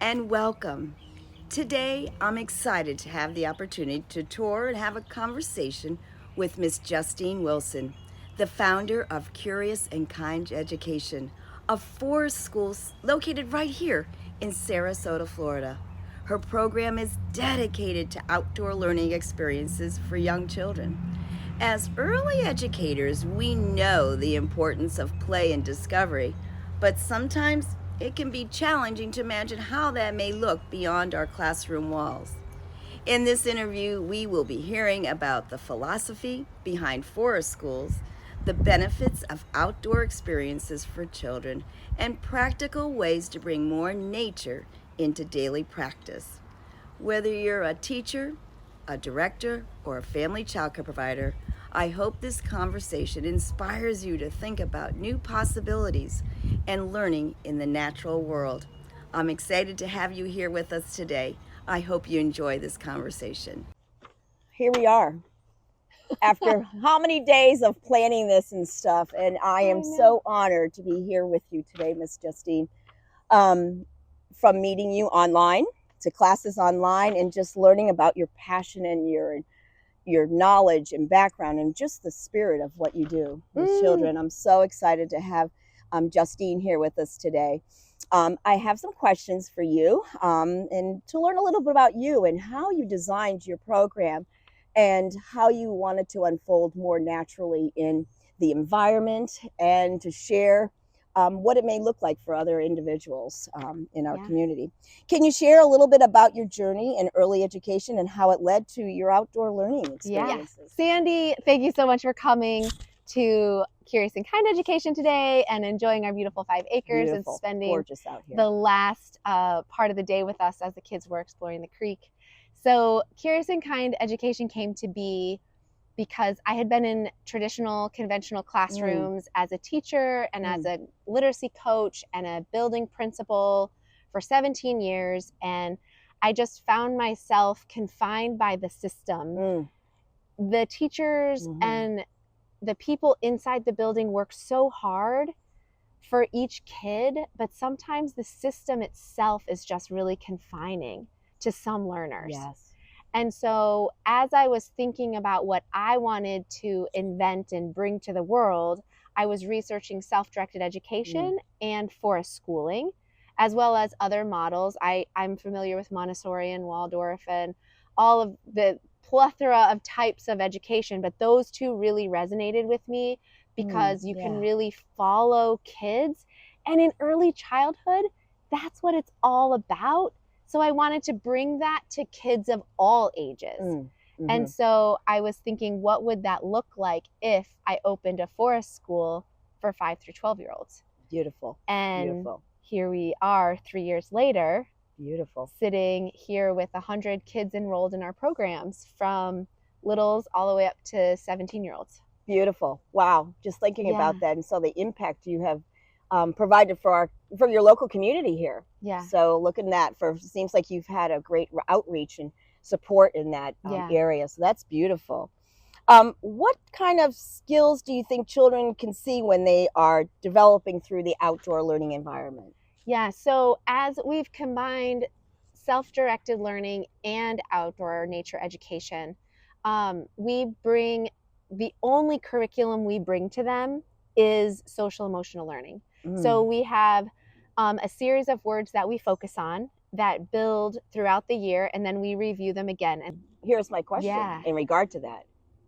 and welcome. Today, I'm excited to have the opportunity to tour and have a conversation with Miss Justine Wilson, the founder of Curious and Kind Education, a forest school located right here in Sarasota, Florida. Her program is dedicated to outdoor learning experiences for young children. As early educators, we know the importance of play and discovery, but sometimes it can be challenging to imagine how that may look beyond our classroom walls. In this interview, we will be hearing about the philosophy behind forest schools, the benefits of outdoor experiences for children, and practical ways to bring more nature into daily practice. Whether you're a teacher, a director, or a family childcare provider, I hope this conversation inspires you to think about new possibilities and learning in the natural world. I'm excited to have you here with us today. I hope you enjoy this conversation. Here we are after how many days of planning this and stuff, and I am so honored to be here with you today, Miss Justine. From meeting you online to classes online and just learning about your passion and your knowledge and background and just the spirit of what you do with children. I'm so excited to have Justine here with us today. I have some questions for you and to learn a little bit about you and how you designed your program and how you wanted to unfold more naturally in the environment and to share what it may look like for other individuals in our community. Can you share a little bit about your journey in early education and how it led to your outdoor learning experiences? Yeah. Sandy, thank you so much for coming to Curious and Kind Education today and enjoying our beautiful 5 acres and spending gorgeous out here. the last part of the day with us as the kids were exploring the creek. So Curious and Kind Education came to be because I had been in traditional, conventional classrooms as a teacher and as a literacy coach and a building principal for 17 years. And I just found myself confined by the system. The teachers and the people inside the building work so hard for each kid, but sometimes the system itself is just really confining to some learners. Yes. And so as I was thinking about what I wanted to invent and bring to the world, I was researching self-directed education and forest schooling, as well as other models. I'm familiar with Montessori and Waldorf and all of the plethora of types of education, but those two really resonated with me because you can really follow kids. And in early childhood, that's what it's all about. So I wanted to bring that to kids of all ages. And so I was thinking, what would that look like if I opened a forest school for 5 through 12-year-olds? Beautiful. And here we are 3 years later. Beautiful. Sitting here with 100 kids enrolled in our programs from littles all the way up to 17-year-olds. Beautiful. Wow. Just thinking about that. And so the impact you have provided for your local community here. Yeah. So looking at seems like you've had a great outreach and support in that area. So that's beautiful. What kind of skills do you think children can see when they are developing through the outdoor learning environment? Yeah, so as we've combined self-directed learning and outdoor nature education, we bring the only curriculum we bring to them is social emotional learning. So we have a series of words that we focus on that build throughout the year, and then we review them again. And here's my question in regard to that.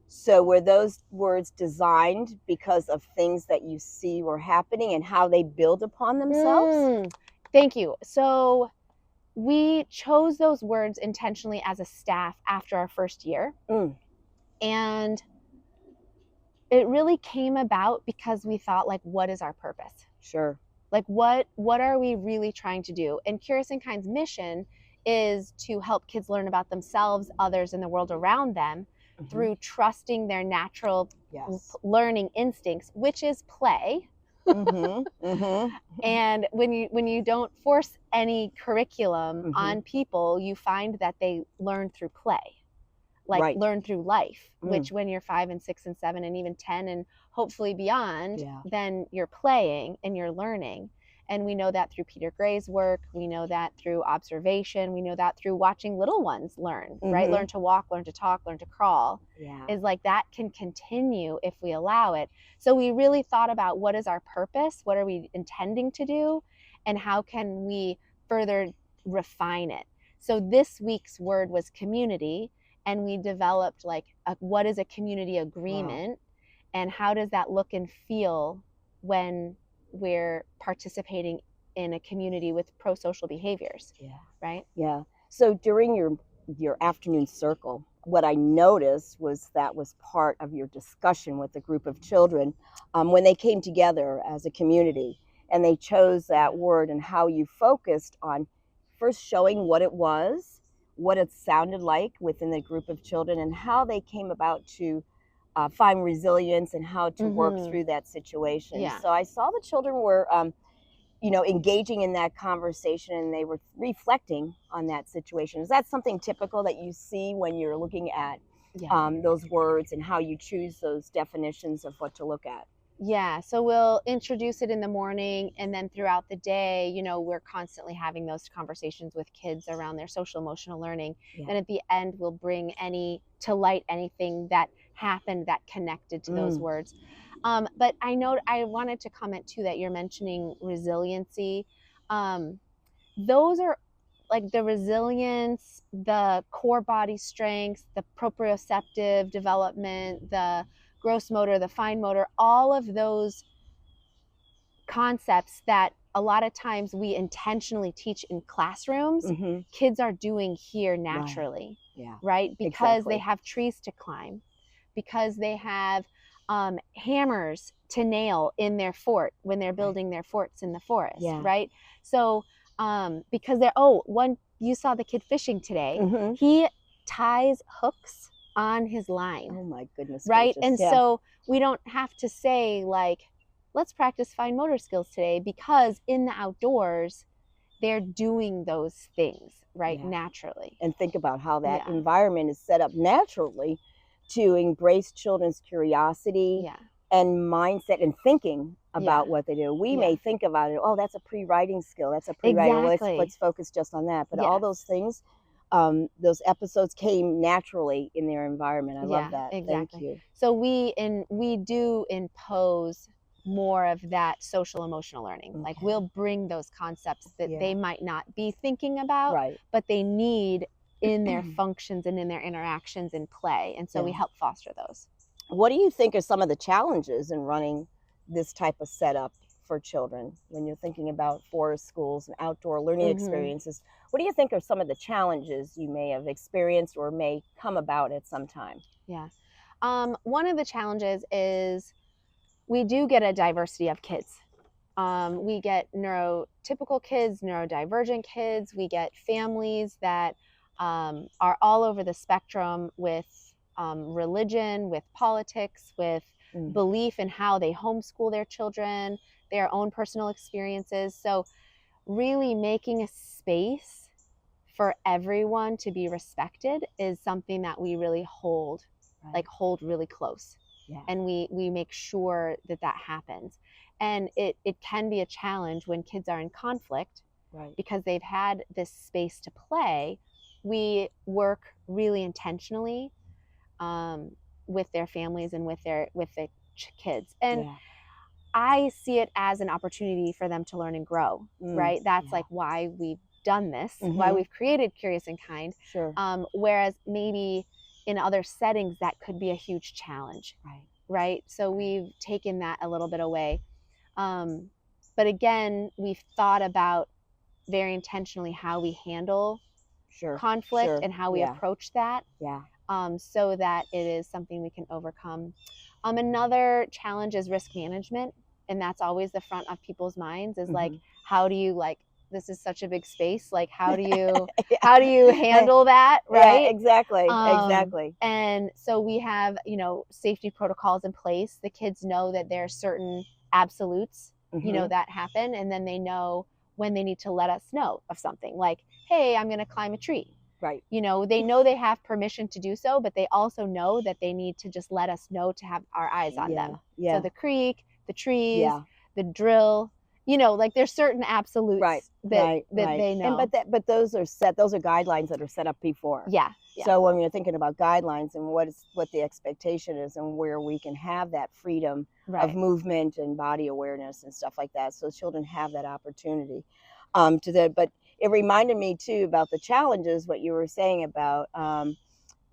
So were those words designed because of things that you see were happening and how they build upon themselves? Thank you. So we chose those words intentionally as a staff after our first year. And it really came about because we thought, like, what is our purpose? Sure. Like, what are we really trying to do? And Curious and Kind's mission is to help kids learn about themselves, others, and the world around them through trusting their natural learning instincts, which is play. And when you don't force any curriculum on people, you find that they learn through play. Learn through life, which when you're 5 and 6 and 7 and even 10 and hopefully beyond, then you're playing and you're learning. And we know that through Peter Gray's work. We know that through observation. We know that through watching little ones learn, right? Learn to walk, learn to talk, learn to crawl. Yeah. Is like that can continue if we allow it. So we really thought about what is our purpose? What are we intending to do? And how can we further refine it? So this week's word was community. And we developed like what is a community agreement, and how does that look and feel when we're participating in a community with pro-social behaviors. Right. Yeah. So during your afternoon circle, what I noticed was that was part of your discussion with a group of children when they came together as a community and they chose that word, and how you focused on first showing what it was, what it sounded like within the group of children, and how they came about to find resilience and how to work through that situation. Yeah. So I saw the children were, engaging in that conversation, and they were reflecting on that situation. Is that something typical that you see when you're looking at those words and how you choose those definitions of what to look at? Yeah, so we'll introduce it in the morning, and then throughout the day, we're constantly having those conversations with kids around their social emotional learning. And at the end, we'll bring to light anything that happened that connected to those words. But I wanted to comment too that you're mentioning resiliency. Those are like the resilience, the core body strength, the proprioceptive development, the gross motor, the fine motor, all of those concepts that a lot of times we intentionally teach in classrooms, kids are doing here naturally, right? Because they have trees to climb, because they have hammers to nail in their fort when they're building their forts in the forest, right? So because you saw the kid fishing today, he ties hooks on his line. Oh my goodness. Right. Gracious. And so we don't have to say like, let's practice fine motor skills today, because in the outdoors, they're doing those things, right? Naturally. And think about how that environment is set up naturally to embrace children's curiosity and mindset and thinking about what they do. We may think about it, oh, that's a pre-writing skill. That's a pre-writing. Well, let's focus just on that. But all those things, those episodes came naturally in their environment. I love that. Exactly. Thank you. So we do impose more of that social emotional learning. Like we'll bring those concepts that they might not be thinking about, but they need in their functions and in their interactions in play. And so we help foster those. What do you think are some of the challenges in running this type of setup for children when you're thinking about forest schools and outdoor learning experiences? What do you think are some of the challenges you may have experienced or may come about at some time? Yeah. One of the challenges is we do get a diversity of kids. We get neurotypical kids, neurodivergent kids. We get families that are all over the spectrum with religion, with politics, with belief in how they homeschool their children, their own personal experiences. So really making a space for everyone to be respected is something that we really hold really close. And we make sure that happens. And it can be a challenge when kids are in conflict, because they've had this space to play. We work really intentionally with their families and with the kids. And I see it as an opportunity for them to learn and grow, right? That's like why we've done this, why we've created Curious and Kind. Whereas maybe in other settings, that could be a huge challenge, right? So we've taken that a little bit away. But again, we've thought about very intentionally how we handle conflict and how we approach that, so that it is something we can overcome. Another challenge is risk management, and that's always the front of people's minds is like, how do you this is such a big space. Like, how do you handle that? Right. Yeah, exactly. And so we have, safety protocols in place. The kids know that there are certain absolutes, that happen. And then they know when they need to let us know of something like, hey, I'm going to climb a tree. Right. They know they have permission to do so, but they also know that they need to just let us know to have our eyes on them. So the creek, the trees, the drill, you know, like there's certain absolutes Right, that right, right. they know. But those are guidelines that are set up before. Yeah, yeah. So when you're thinking about guidelines and what the expectation is and where we can have that freedom Right. of movement and body awareness and stuff like that, so children have that opportunity to that. But it reminded me too about the challenges, what you were saying about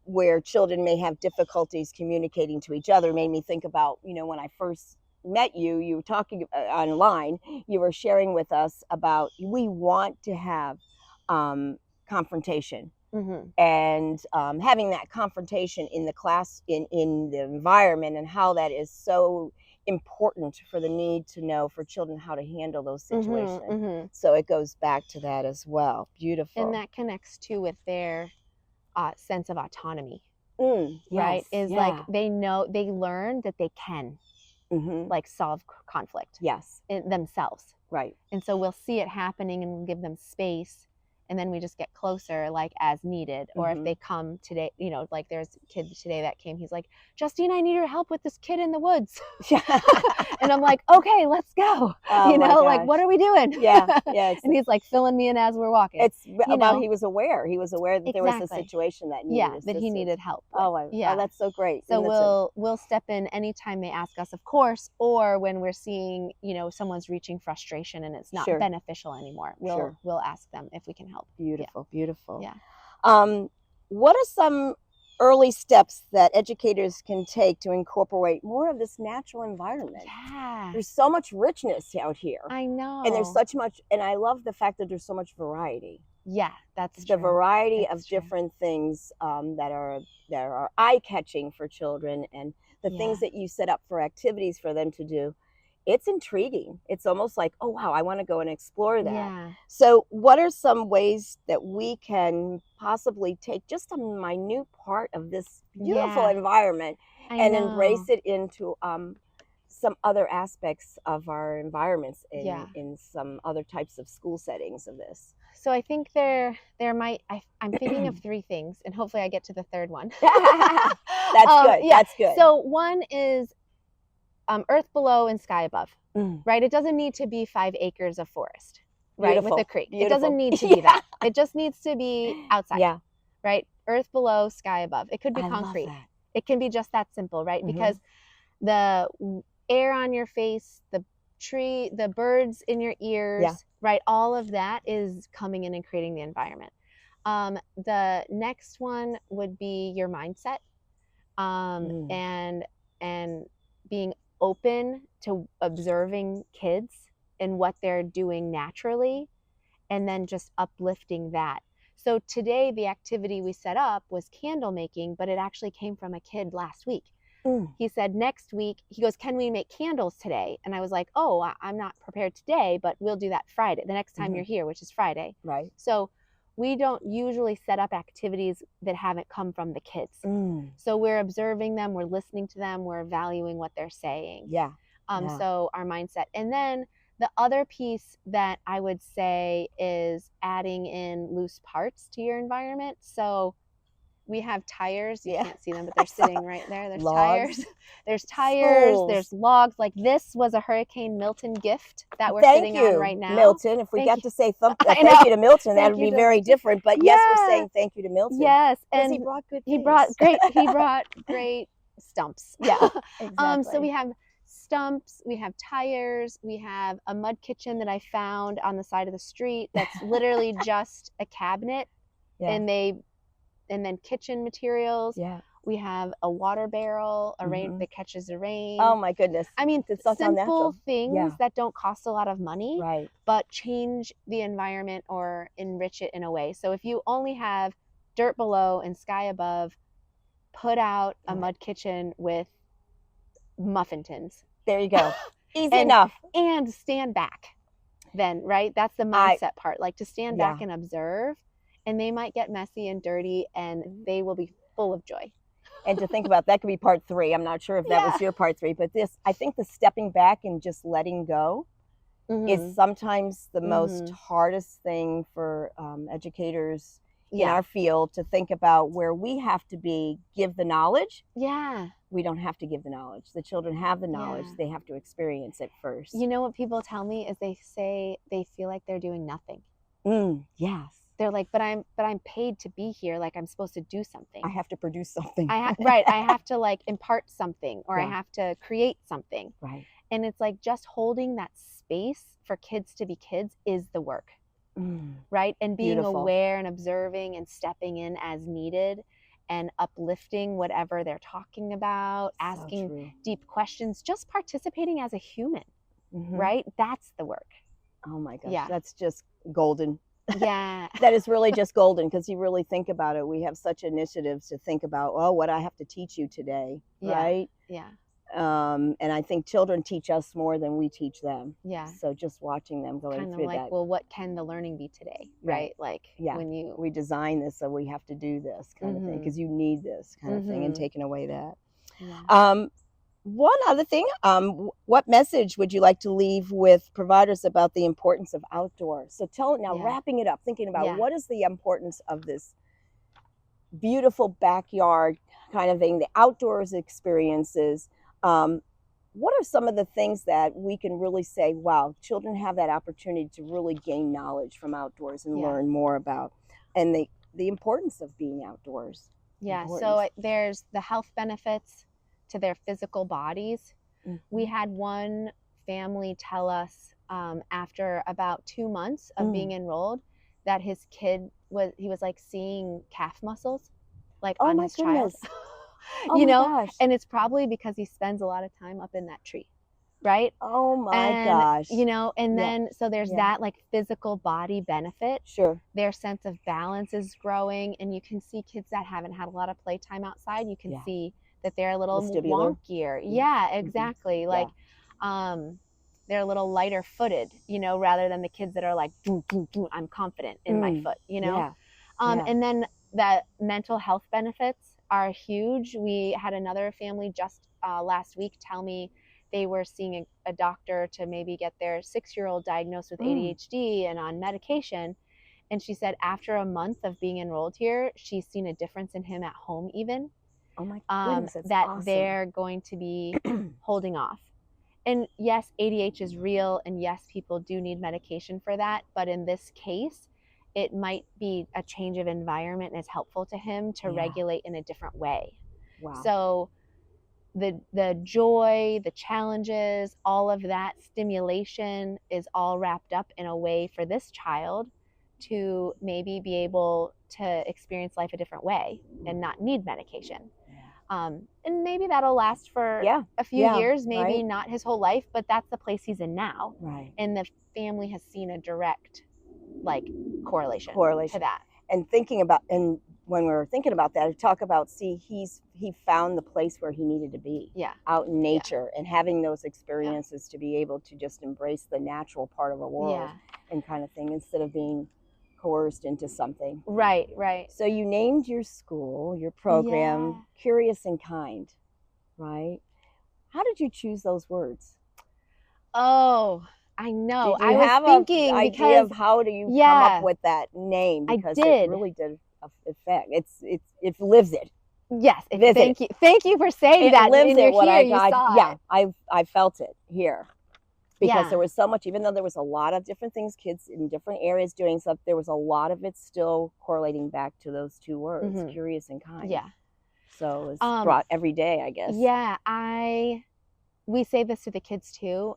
where children may have difficulties communicating to each other. Made me think about, you know, when I first met you, you were talking online, you were sharing with us about we want to have confrontation. Mm-hmm. And having that confrontation in the class, in the environment, and how that is so important for the need to know for children how to handle those situations. Mm-hmm, mm-hmm. So it goes back to that as well. Beautiful. And that connects too with their sense of autonomy, yes, right? Is yeah. like they learn that they can like solve conflict in themselves. Right. And so we'll see it happening and we'll give them space, and then we just get closer like as needed. Or if they come today, you know, like there's a kid today that came, he's like, Justine, I need your help with this kid in the woods. And I'm like, okay, let's go. You know, like, what are we doing? Yeah. And he's like filling me in as we're walking. It's about, he was aware that there was a situation that needed assistance. That he needed help with. Oh, that's so great. So we'll step in anytime they ask us, of course, or when we're seeing, you know, someone's reaching frustration and it's not beneficial anymore. We'll ask them if we can help. Beautiful, beautiful. Yeah. What are some early steps that educators can take to incorporate more of this natural environment? Yeah. There's so much richness out here. I know. And there's such much, and I love the fact that there's so much variety. Yeah, that's the true. variety of different things that are eye-catching for children, and the things that you set up for activities for them to do. It's intriguing. It's almost like, oh wow, I want to go and explore that. Yeah. So what are some ways that we can possibly take just a minute part of this beautiful environment and embrace it into some other aspects of our environments in some other types of school settings of this? So I think I'm thinking of three things, and hopefully I get to the third one. That's good. Yeah. That's good. So one is earth below and sky above, right? It doesn't need to be 5 acres of forest, right? Beautiful. With a creek. Beautiful. It doesn't need to be that. It just needs to be outside. Yeah. Right? Earth below, sky above. It could be concrete. Love that. It can be just that simple, right? Because the air on your face, the tree, the birds in your ears, right? All of that is coming in and creating the environment. The next one would be your mindset, and being open to observing kids and what they're doing naturally, and then just uplifting that. So today the activity we set up was candle making, but it actually came from a kid last week. He said next week, he goes, can we make candles today? And I was like, oh, I'm not prepared today, but we'll do that Friday, the next time you're here, which is Friday. Right. So we don't usually set up activities that haven't come from the kids. So we're observing them, we're listening to them, we're valuing what they're saying. So our mindset. And then the other piece that I would say is adding in loose parts to your environment. So we have tires. You can't see them, but they're sitting right there. There's tires. There's tires. Spools. There's logs. Like this was a Hurricane Milton gift that we're sitting on right now. Milton. If we got to say thank you to Milton, that would be very different. But yes, we're saying thank you to Milton. Yes, and he brought good things. He brought great stumps. Yeah. Exactly. So we have stumps, we have tires, we have a mud kitchen that I found on the side of the street that's literally just a cabinet, and then kitchen materials. We have a water barrel, a rain that catches the rain. Oh my goodness. I mean, it's simple things that don't cost a lot of money, right, but change the environment or enrich it in a way. So if you only have dirt below and sky above, put out a mud kitchen with muffin tins. There you go. Easy enough. And stand back then, right? That's the mindset part, like to stand back and observe, and they might get messy and dirty and they will be full of joy. And to think about that could be part 3. I'm not sure if that was your part 3, but I think the stepping back and just letting go is sometimes the most hardest thing for educators in our field to think about where we have to give the knowledge. Yeah. We don't have to give the knowledge. The children have the knowledge. Yeah. They have to experience it first. You know what people tell me is they say they feel like they're doing nothing. Yes. They're like, but I'm paid to be here. Like I'm supposed to do something. I have to produce something. Right. I have to like impart something, or I have to create something. Right. And it's like just holding that space for kids to be kids is the work. Right. And being aware and observing and stepping in as needed and uplifting whatever they're talking about, asking deep questions, just participating as a human. Right. That's the work. Oh my gosh. Yeah. That's just golden. Yeah. That is really just golden, because you really think about it. We have such initiatives to think about, what I have to teach you today. Right. Yeah. And I think children teach us more than we teach them. Yeah. So just watching them going kind through of like, that. well, what can the learning be today? Right. Like when we design this, so we have to do this kind of thing, because you need this kind of thing, and taking away that. Yeah. One other thing, what message would you like to leave with providers about the importance of outdoors? So wrapping it up, thinking about what is the importance of this beautiful backyard kind of thing, the outdoors experiences. What are some of the things that we can really say, wow, children have that opportunity to really gain knowledge from outdoors and learn more about, and the importance of being outdoors? Yeah, so there's the health benefits to their physical bodies. We had one family tell us after about 2 months of being enrolled that his kid was like seeing calf muscles like on his child. You know, gosh. And it's probably because he spends a lot of time up in that tree, right? Oh my gosh. You know, and then so there's that like physical body benefit. Sure. Their sense of balance is growing, and you can see kids that haven't had a lot of playtime outside. You can see that they're a little wonkier. Yeah, exactly. Like they're a little lighter footed, you know, rather than the kids that are like, boom, boom, boom, I'm confident in my foot, you know? And then the mental health benefits are huge. We had another family just last week tell me they were seeing a doctor to maybe get their 6-year-old diagnosed with ADHD and on medication. And she said after a month of being enrolled here, she's seen a difference in him at home even. Oh my goodness, that's that awesome. They're going to be holding off. And yes, ADHD is real, and yes, people do need medication for that. But in this case, it might be a change of environment and is helpful to him to regulate in a different way. Wow. So the joy, the challenges, all of that stimulation is all wrapped up in a way for this child to maybe be able to experience life a different way and not need medication. And maybe that'll last for a few years, maybe not his whole life, but that's the place he's in now. Right. And the family has seen a direct correlation to that. And when we were thinking about that, I talk about, he found the place where he needed to be. Yeah. Out in nature and having those experiences to be able to just embrace the natural part of a world and kind of thing, instead of being coerced into something. Right. So you named your school, your program, Curious and Kind, right? How did you choose those words? Oh, I know. Did you have an idea of how do you come up with that name? Because it really did affect. It lives it. Yes. Thank you for saying that. Lives it. What I got. I felt it here. Because there was so much, even though there was a lot of different things, kids in different areas doing stuff, there was a lot of it still correlating back to those two words, curious and kind. Yeah. So it's brought every day, I guess. Yeah, we say this to the kids too,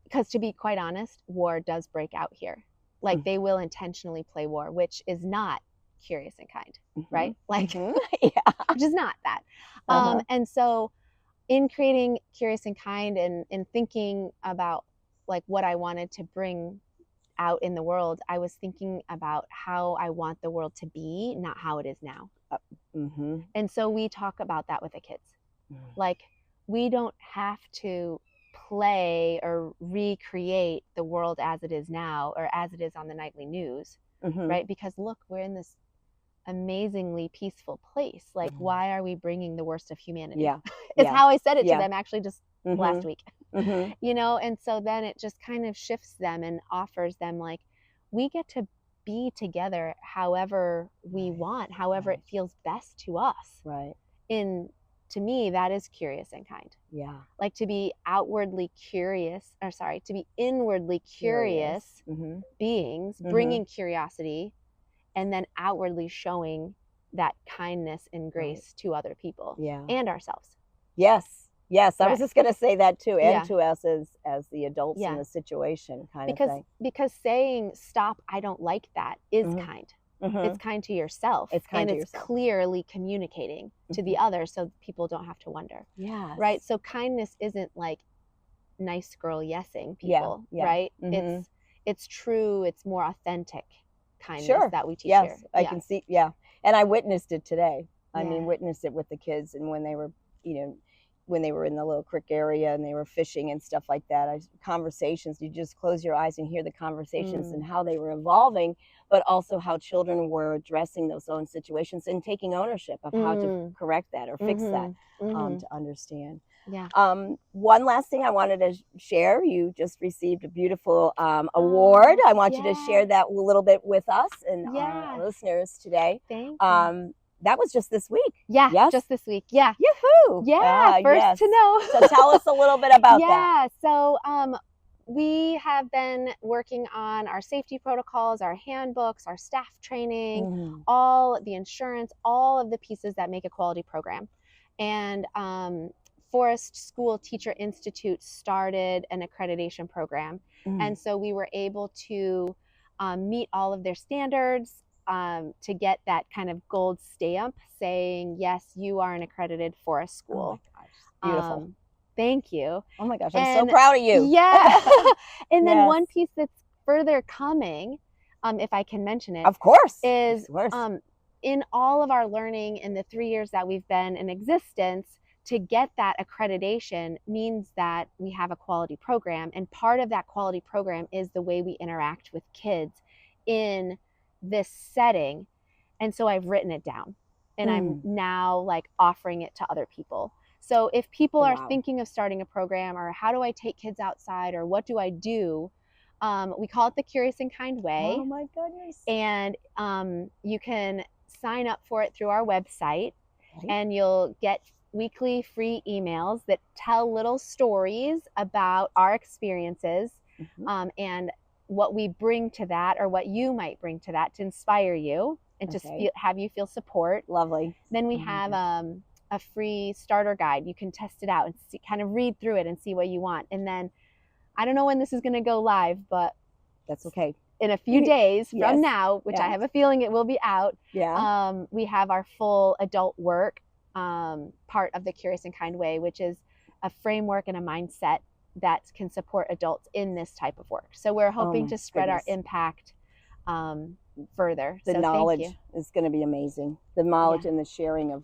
because to be quite honest, war does break out here. Like they will intentionally play war, which is not curious and kind, right? Like, which is not that. And so in creating Curious and Kind and thinking about like what I wanted to bring out in the world, I was thinking about how I want the world to be, not how it is now. And so we talk about that with the kids. Like, we don't have to play or recreate the world as it is now or as it is on the nightly news, right? Because look, we're in this amazingly peaceful place. Like, why are we bringing the worst of humanity? It's how I said it to them actually just last week. You know, and so then it just kind of shifts them and offers them like, we get to be together however we want, however it feels best to us. Right. To me, that is curious and kind. Yeah. Like to be to be inwardly curious beings, bringing curiosity, and then outwardly showing that kindness and grace to other people and ourselves. Yes. Yes, I Right. was just going to say that too, and Yeah. to us as the adults in Yeah. the situation, kind of Because thing. because saying stop, I don't like that is kind. It's kind to yourself. It's kind and to it's yourself. clearly communicating to the other so people don't have to wonder. Yes. Right? So kindness isn't like nice girl yesing Yeah, people, yeah. right? It's true, it's more authentic kindness Sure. that we teach Yes, here. I can see. Yeah, and I witnessed it today. I Yeah. mean, witnessed it with the kids, and when they were, when they were in the little creek area and they were fishing and stuff like that. Conversations. You just close your eyes and hear the conversations and how they were evolving, but also how children were addressing those own situations and taking ownership of how to correct that or fix that, to understand. Yeah. One last thing I wanted to share. You just received a beautiful award. I want you to share that a little bit with us and our listeners today. Thank you. That was just this week. Yeah, yes? just this week. Yeah. Yoo-hoo! Yeah, first to know. So tell us a little bit about that. Yeah, so we have been working on our safety protocols, our handbooks, our staff training, all the insurance, all of the pieces that make a quality program. And Forest School Teacher Institute started an accreditation program. And so we were able to meet all of their standards to get that kind of gold stamp saying, yes, you are an accredited forest school. Oh my gosh, beautiful. Thank you. Oh my gosh, I'm so proud of you. Yeah. And then one piece that's further coming, if I can mention it, of course, is in all of our learning in the 3 years that we've been in existence, to get that accreditation means that we have a quality program. And part of that quality program is the way we interact with kids in this setting. And so I've written it down and I'm now like offering it to other people. So if people are thinking of starting a program, or how do I take kids outside, or what do I do? We call it the Curious and Kind Way. Oh my goodness. And you can sign up for it through our website, and you'll get weekly free emails that tell little stories about our experiences and what we bring to that, or what you might bring to that, to inspire you and to have you feel support. Lovely. Then we have a free starter guide. You can test it out and kind of read through it and see what you want. And then I don't know when this is going to go live, but that's okay. In a few days from now, which I have a feeling it will be out, we have our full adult work part of the Curious and Kind Way, which is a framework and a mindset that can support adults in this type of work. So we're hoping to spread our impact further. The knowledge is going to be amazing. The knowledge and the sharing of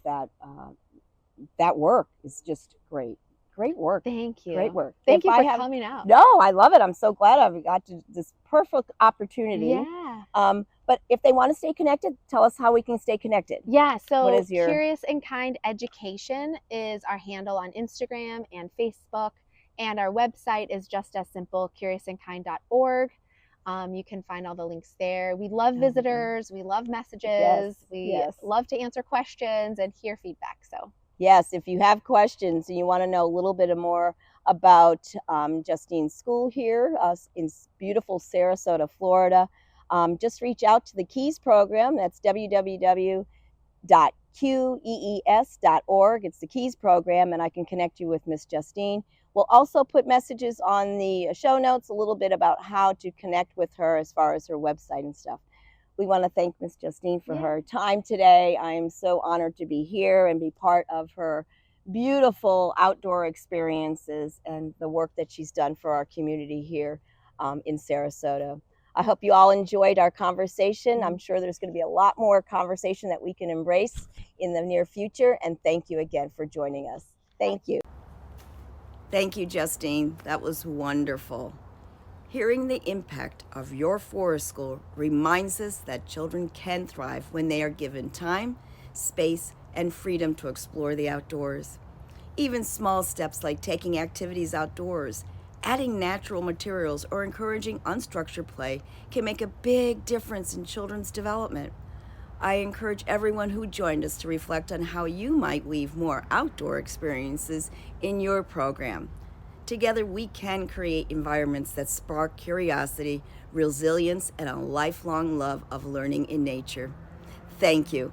that work is just great. Great work. Thank you. Great work. Thank you for coming out. No, I love it. I'm so glad I've got this perfect opportunity. Yeah. But if they want to stay connected, tell us how we can stay connected. Yeah. So what is Curious and Kind Education is our handle on Instagram and Facebook. And our website is just as simple, curiousandkind.org. You can find all the links there. We love visitors. We love messages. We love to answer questions and hear feedback. So yes, if you have questions and you want to know a little bit more about Justine's school here in beautiful Sarasota, Florida, just reach out to the KEYS program. That's www.qees.org. It's the KEYS program, and I can connect you with Miss Justine. We'll also put messages on the show notes, a little bit about how to connect with her as far as her website and stuff. We want to thank Miss Justine for her time today. I am so honored to be here and be part of her beautiful outdoor experiences and the work that she's done for our community here in Sarasota. I hope you all enjoyed our conversation. I'm sure there's going to be a lot more conversation that we can embrace in the near future. And thank you again for joining us. Thank you. Thank you, Justine. That was wonderful. Hearing the impact of your forest school reminds us that children can thrive when they are given time, space, and freedom to explore the outdoors. Even small steps like taking activities outdoors, Adding natural materials or encouraging unstructured play can make a big difference in children's development. I encourage everyone who joined us to reflect on how you might weave more outdoor experiences in your program. Together, we can create environments that spark curiosity, resilience, and a lifelong love of learning in nature. Thank you.